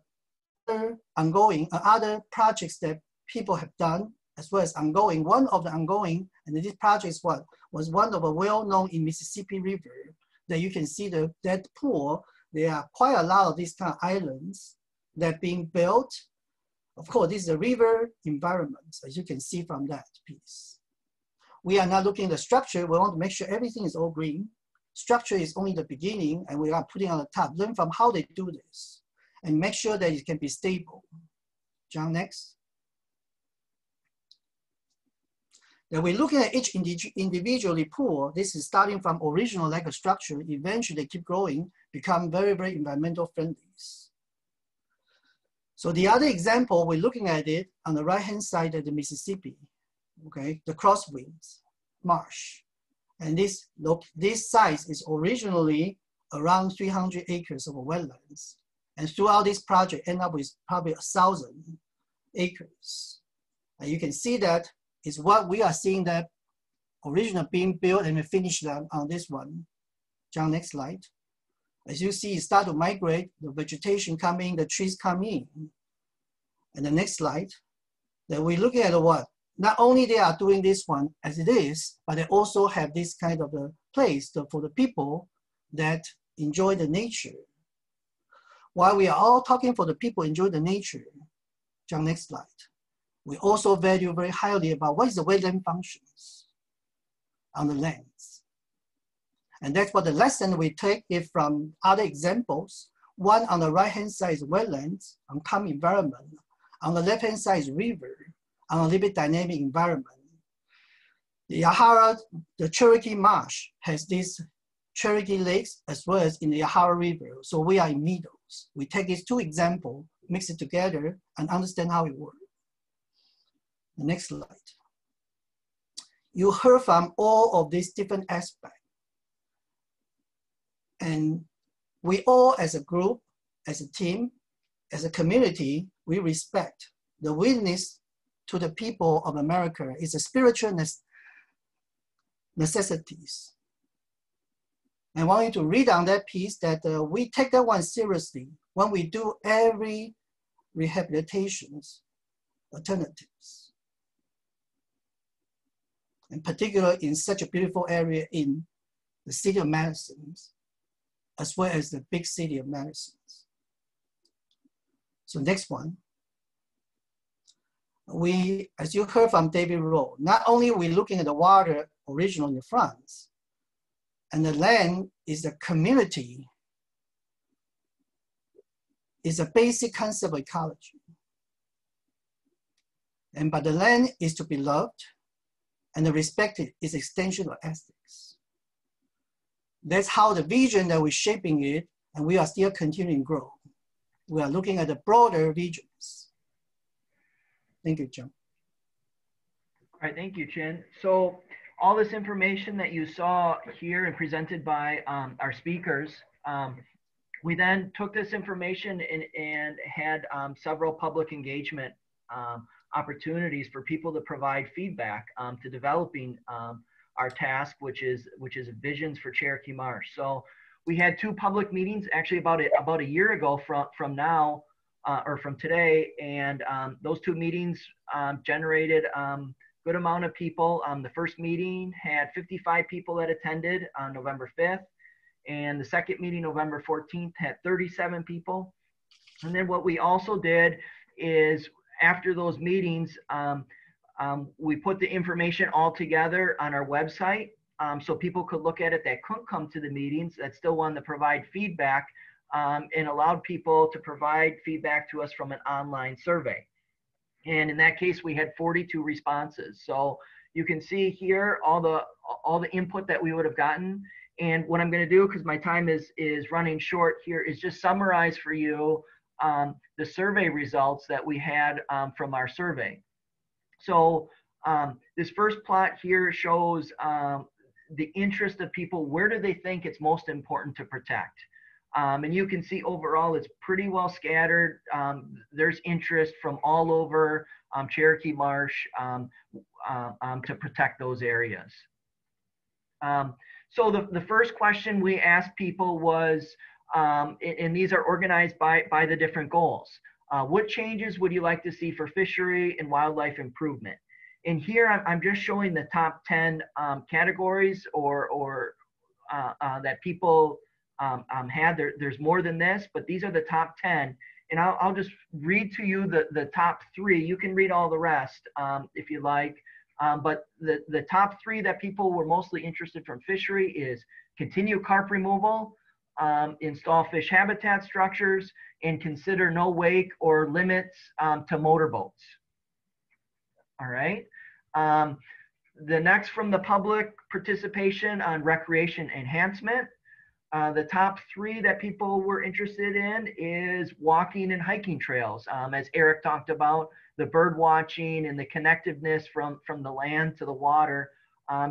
other projects that people have done, as well as ongoing. One of the ongoing, and this project was one of the well-known in Mississippi River, that you can see that pool. There are quite a lot of these kind of islands that are being built. Of course, this is a river environment, as you can see from that piece. We are not looking at the structure. We want to make sure everything is all green. Structure is only the beginning, and we are putting on the top. Learn from how they do this, and make sure that it can be stable. John, next. Then we're looking at each individually pool. This is starting from original like a structure, eventually keep growing, become very, very environmental friendly. So the other example, we're looking at it on the right-hand side of the Mississippi, okay, the crosswinds marsh. And this size is originally around 300 acres of wetlands. And throughout this project, end up with probably 1,000 acres. And you can see that is what we are seeing that originally being built, and we finish that on this one. John, next slide. As you see, it start to migrate, the vegetation coming, the trees come in. And the next slide, that we're looking at what? Not only they are doing this one as it is, but they also have this kind of a place for the people that enjoy the nature. While we are all talking for the people enjoy the nature, John, next slide. We also value very highly about what is the wetland functions on the lands. And that's what the lesson we take it from other examples. One on the right-hand side is wetlands, on calm environment. On the left-hand side is river, on a little bit dynamic environment. The Cherokee Marsh has these Cherokee lakes as well as in the Yahara River. So we are in middles. We take these two examples, mix it together, and understand how it works. The next slide. You heard from all of these different aspects. And we all as a group, as a team, as a community, we respect the witness to the people of America is a spiritual necessities. I want you to read on that piece that we take that one seriously when we do every rehabilitations alternatives. In particular, in such a beautiful area in the city of Madison, as well as the big city of Madison. So next one. As you heard from David Rowe, not only are we looking at the water original in the front, and the land is a community, is a basic concept of ecology. But the land is to be loved, and the respected is extension of ethics. That's how the vision that we're shaping it, and we are still continuing to grow. We are looking at the broader regions. Thank you, John. All right, thank you, Chin. So all this information that you saw here and presented by our speakers, we then took this information and had several public engagement opportunities for people to provide feedback to developing our task, which is Visions for Cherokee Marsh. So we had 2 public meetings actually about a year ago from now, or from today, and those 2 meetings generated good amount of people. The first meeting had 55 people that attended on November 5th, and the second meeting, November 14th, had 37 people. And then what we also did is after those meetings, we put the information all together on our website, so people could look at it that couldn't come to the meetings, that still wanted to provide feedback, and allowed people to provide feedback to us from an online survey. And in that case, we had 42 responses. So you can see here all the input that we would have gotten. And what I'm going to do, because my time is running short here, is just summarize for you the survey results that we had from our survey. So this first plot here shows the interest of people. Where do they think it's most important to protect? And you can see overall it's pretty well scattered. There's interest from all over Cherokee Marsh to protect those areas. So the first question we asked people was, and these are organized by the different goals. What changes would you like to see for fishery and wildlife improvement? And here I'm just showing the top 10 categories or that people had. There's more than this, but these are the top 10. And I'll just read to you the top 3. You can read all the rest if you like. But the top 3 that people were mostly interested from fishery is continue carp removal, install fish habitat structures, and consider no wake or limits to motorboats. All right. The next from the public participation on recreation enhancement. The top 3 that people were interested in is walking and hiking trails. As Eric talked about, the bird watching and the connectiveness from the land to the water.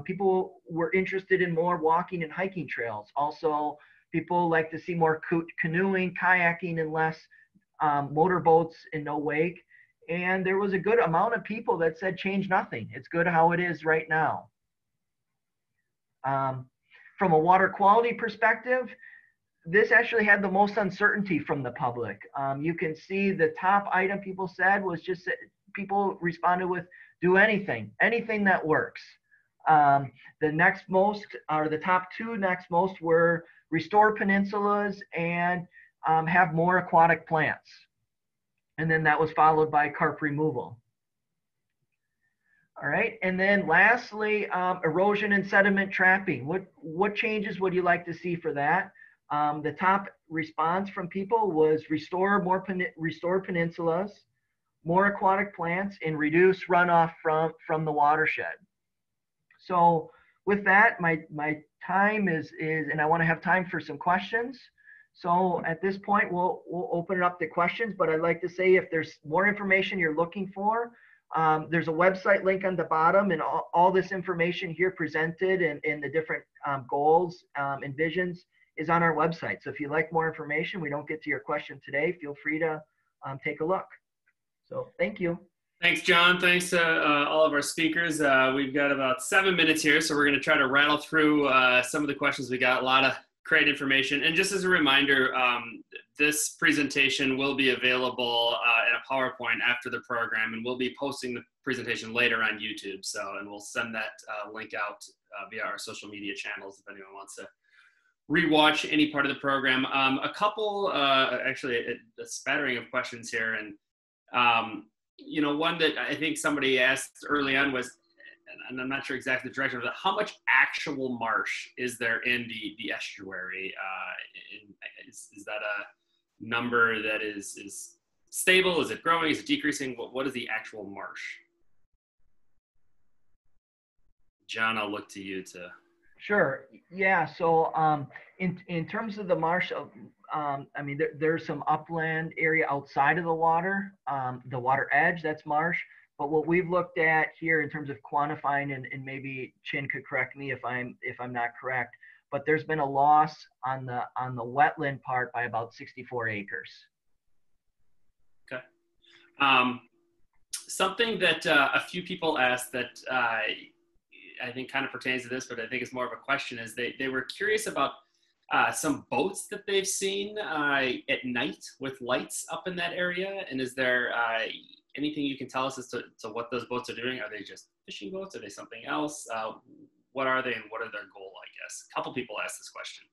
People were interested in more walking and hiking trails. Also, people like to see more canoeing, kayaking, and less motorboats and no wake. And there was a good amount of people that said change nothing. It's good how it is right now. From a water quality perspective, this actually had the most uncertainty from the public. You can see the top item people said was just people responded with do anything that works. The next most, or the top 2 next most were restore peninsulas and have more aquatic plants. And then that was followed by carp removal. All right, and then lastly, erosion and sediment trapping. What changes would you like to see for that? The top response from people was restore peninsulas, more aquatic plants, and reduce runoff from the watershed. So with that, my time is, and I want to have time for some questions. So at this point, we'll open it up to questions, but I'd like to say if there's more information you're looking for, there's a website link on the bottom, and all this information here presented and the different goals and visions is on our website. So if you'd like more information, we don't get to your question today, feel free to take a look. So thank you. Thanks, John. Thanks to all of our speakers. We've got about 7 minutes here, so we're going to try to rattle through some of the questions we got. A lot of great information. And just as a reminder, this presentation will be available in a PowerPoint after the program, and we'll be posting the presentation later on YouTube. So, and we'll send that link out via our social media channels if anyone wants to rewatch any part of the program. A couple, actually a spattering of questions here. And, you know, one that I think somebody asked early on was, and I'm not sure exactly the direction of it, how much actual marsh is there in the estuary? Is that a number that is stable? Is it growing? Is it decreasing? What is the actual marsh? John, I'll look to you to. Sure. Yeah. So in terms of the marsh, I mean, there's some upland area outside of the water edge, that's marsh. But what we've looked at here in terms of quantifying, and maybe Chin could correct me if I'm not correct, but there's been a loss on the wetland part by about 64 acres. Okay. Something that a few people asked that I think kind of pertains to this, but I think it's more of a question, is they were curious about some boats that they've seen at night with lights up in that area. And is there anything you can tell us as to what those boats are doing? Are they just fishing boats? Are they something else? What are they and what are their goal, I guess? A couple people asked this question.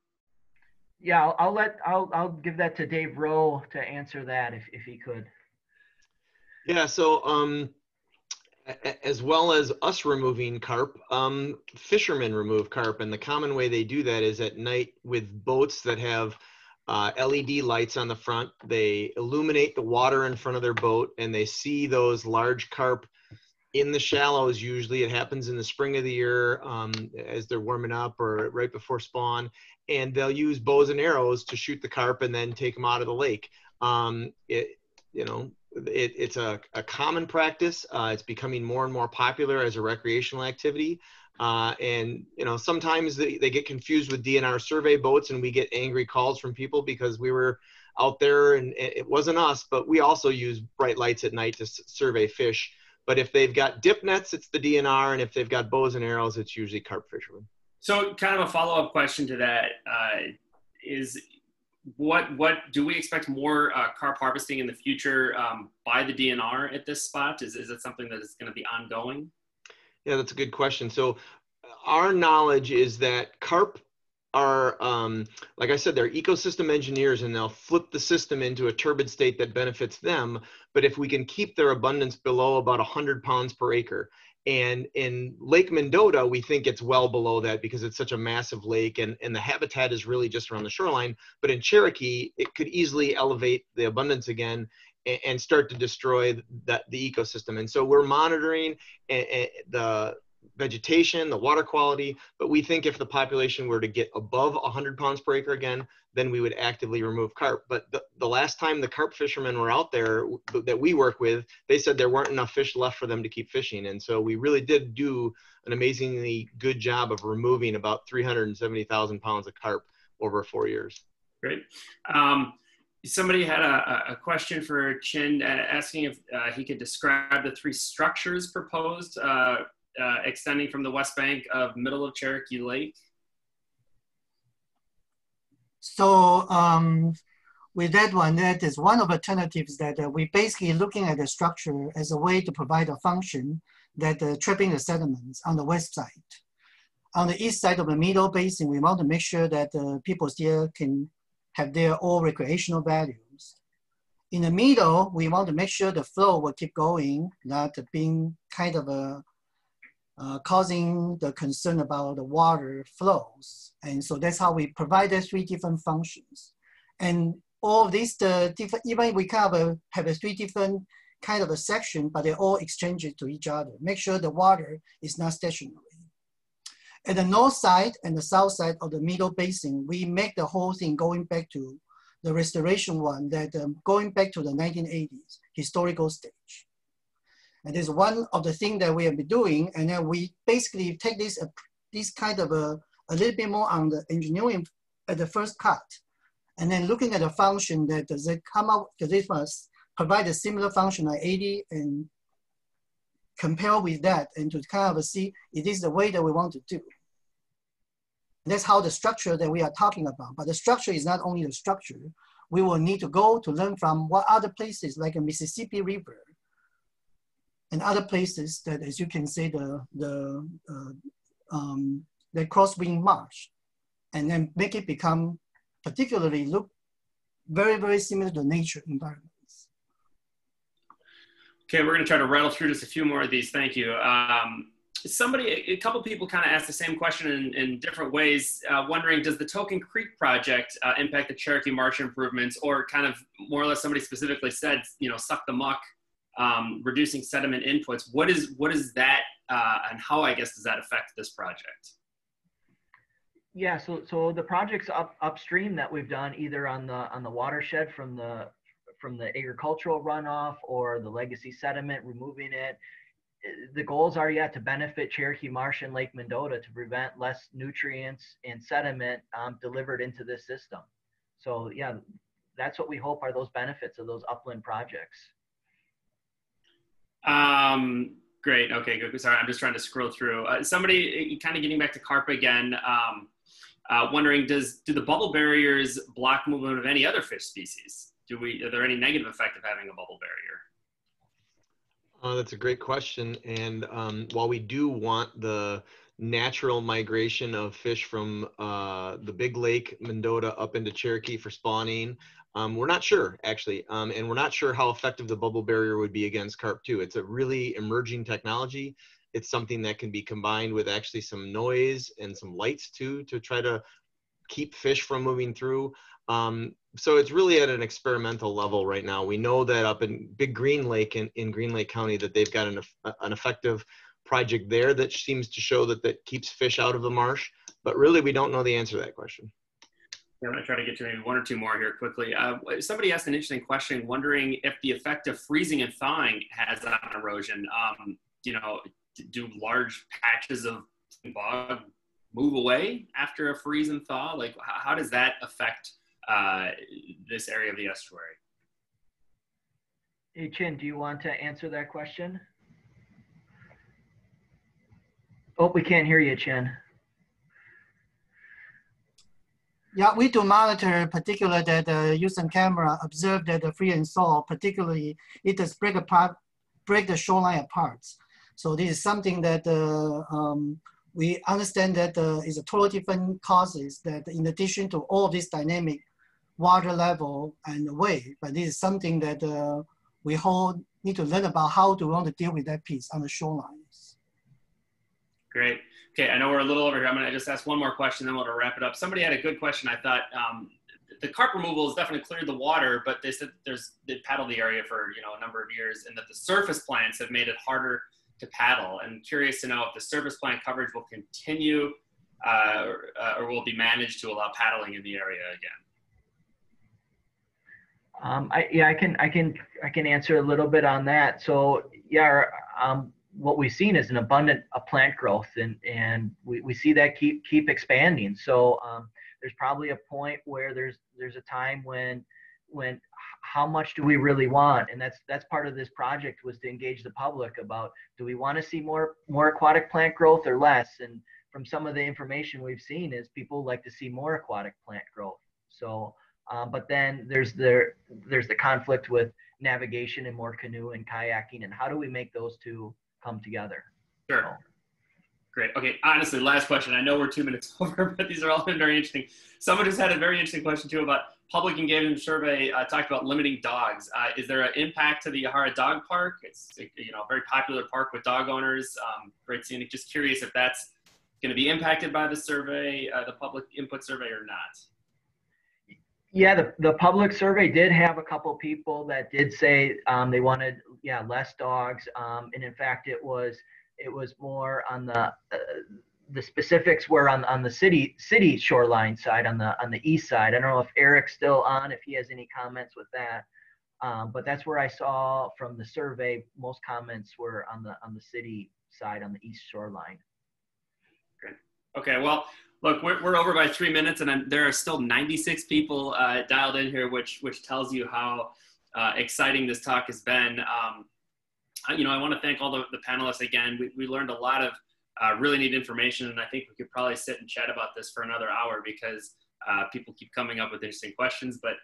Yeah, I'll give that to Dave Rowe to answer that if he could. Yeah, so as well as us removing carp, fishermen remove carp, and the common way they do that is at night with boats that have LED lights on the front. They illuminate the water in front of their boat, and they see those large carp in the shallows. Usually it happens in the spring of the year as they're warming up or right before spawn, and they'll use bows and arrows to shoot the carp and then take them out of the lake. It's a common practice. It's becoming more and more popular as a recreational activity. And sometimes they get confused with DNR survey boats, and we get angry calls from people because we were out there and it wasn't us, but we also use bright lights at night to survey fish. But if they've got dip nets, it's the DNR, and if they've got bows and arrows, it's usually carp fishermen. So kind of a follow-up question to that is what do we expect more carp harvesting in the future by the DNR at this spot? Is it something that is going to be ongoing? Yeah, that's a good question. So our knowledge is that carp are, like I said, they're ecosystem engineers, and they'll flip the system into a turbid state that benefits them. But if we can keep their abundance below about 100 pounds per acre, and in Lake Mendota, we think it's well below that because it's such a massive lake, and the habitat is really just around the shoreline. But in Cherokee, it could easily elevate the abundance again and start to destroy the ecosystem. And so we're monitoring the vegetation, the water quality, but we think if the population were to get above 100 pounds per acre again, then we would actively remove carp. But the last time the carp fishermen were out there that we work with, they said there weren't enough fish left for them to keep fishing. And so we really did do an amazingly good job of removing about 370,000 pounds of carp over 4 years. Great. Somebody had a question for Chin, asking if he could describe the three structures proposed extending from the west bank of middle of Cherokee Lake. So with that one, that is one of the alternatives that we basically looking at the structure as a way to provide a function that trapping the sediments on the west side. On the east side of the middle basin, we want to make sure that people still can have their own recreational values. In the middle, we want to make sure the flow will keep going, not being kind of causing the concern about the water flows. And so that's how we provide the three different functions. And all of these, even we kind of have a three different kind of a section, but they all exchange it to each other. Make sure the water is not stationary. At the north side and the south side of the middle basin, we make the whole thing going back to the restoration one that going back to the 1980s historical stage. And this is one of the things that we have been doing. And then we basically take this kind of a little bit more on the engineering at the first cut. And then looking at the function that does it come out, does it must provide a similar function like 80 and compare with that and to kind of see it is the way that we want to do. And that's how the structure that we are talking about. But the structure is not only the structure. We will need to go to learn from what other places like a Mississippi River and other places that, as you can see, the crosswind marsh, and then make it become particularly look very, very similar to nature environments. Okay, we're going to try to rattle through just a few more of these. Thank you. A couple people kind of asked the same question in different ways, wondering, does the Token Creek project impact the Cherokee Marsh improvements, or kind of more or less somebody specifically said, suck the muck, reducing sediment inputs. What is that, and how, I guess, does that affect this project? Yeah, so the projects upstream that we've done, either on the watershed from the agricultural runoff or the legacy sediment, removing it, the goals are to benefit Cherokee Marsh and Lake Mendota to prevent less nutrients and sediment delivered into this system. So yeah, that's what we hope are those benefits of those upland projects. Great. Okay, good. Sorry, I'm just trying to scroll through. Somebody kind of getting back to carp again, wondering, do the bubble barriers block movement of any other fish species? Are there any negative effect of having a bubble barrier? That's a great question. And while we do want the natural migration of fish from the big Lake Mendota up into Cherokee for spawning, we're not sure actually. And we're not sure how effective the bubble barrier would be against carp too. It's a really emerging technology. It's something that can be combined with actually some noise and some lights too, to try to keep fish from moving through. So it's really at an experimental level right now. We know that up in Big Green Lake in Green Lake County that they've got an effective project there that seems to show that keeps fish out of the marsh, but really we don't know the answer to that question. I'm going to try to get to maybe one or two more here quickly. Somebody asked an interesting question, wondering if the effect of freezing and thawing has on erosion. You know, do large patches of bog move away after a freeze and thaw? Like, how does that affect this area of the estuary? Hey, Chin, do you want to answer that question? Oh, we can't hear you, Chin. Yeah, we do monitor, particularly that using camera, observe that the free and thaw, particularly it does break the shoreline apart. So this is something that we understand that is a totally different causes that in addition to all this dynamic water level and wave, but this is something that we need to learn about how to want to deal with that piece on the shorelines. Great. Okay, I know we're a little over here. I'm going to just ask one more question, then we'll wrap it up. Somebody had a good question. I thought the carp removal has definitely cleared the water, but they said they paddled the area for a number of years, and that the surface plants have made it harder to paddle. And curious to know if the surface plant coverage will continue or will be managed to allow paddling in the area again. I can answer a little bit on that. So yeah, what we've seen is an abundant plant growth, and we see that keep expanding. So there's probably a point where there's a time when how much do we really want, and that's part of this project, was to engage the public about, do we want to see more aquatic plant growth or less? And from some of the information we've seen is people like to see more aquatic plant growth. So but then there's the conflict with navigation and more canoe and kayaking, and how do we make those two come together? Sure. So. Great. Okay. Honestly, last question. I know we're 2 minutes over, but these are all been very interesting. Someone just had a very interesting question too about public engagement survey. Talked about limiting dogs. Is there an impact to the Yahara Dog Park? It's a very popular park with dog owners. Great scenic. Just curious if that's going to be impacted by the survey, the public input survey, or not. Yeah, the public survey did have a couple people that did say they wanted less dogs, and in fact it was more on the specifics were on the city shoreline side, on the east side. I don't know if Eric's still on, if he has any comments with that, but that's where I saw from the survey most comments were on the city side, on the east shoreline. Good. Okay, well, look, we're over by 3 minutes, and there are still 96 people dialed in here, which tells you how exciting this talk has been. I want to thank all the panelists again. We learned a lot of really neat information, and I think we could probably sit and chat about this for another hour, because people keep coming up with interesting questions, but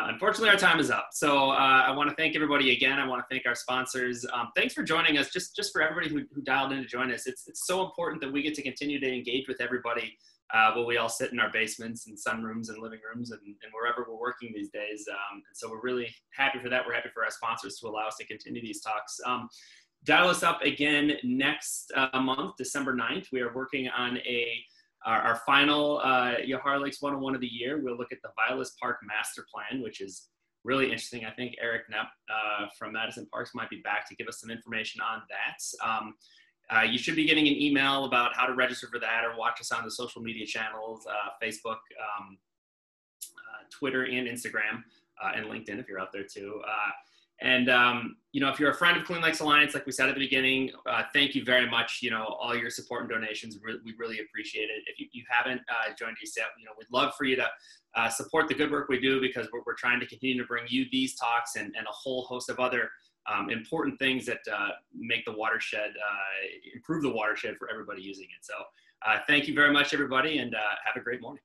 unfortunately our time is up. So I want to thank everybody again. I want to thank our sponsors. Thanks for joining us. Just for everybody who dialed in to join us. It's so important that we get to continue to engage with everybody while we all sit in our basements and sunrooms and living rooms and wherever we're working these days. And so we're really happy for that. We're happy for our sponsors to allow us to continue these talks. Dial us up again next month, December 9th. We are working on our final Yahara Lakes 101 of the year. We'll look at the Vilas Park Master Plan, which is really interesting. I think Eric Knapp from Madison Parks might be back to give us some information on that. You should be getting an email about how to register for that, or watch us on the social media channels, Facebook, Twitter, and Instagram, and LinkedIn if you're out there too. If you're a friend of Clean Lakes Alliance, like we said at the beginning, thank you very much. All your support and donations, we really appreciate it. If you haven't joined us yet, we'd love for you to support the good work we do, because we're trying to continue to bring you these talks and a whole host of other important things that make the watershed, improve the watershed for everybody using it. So thank you very much, everybody, and have a great morning.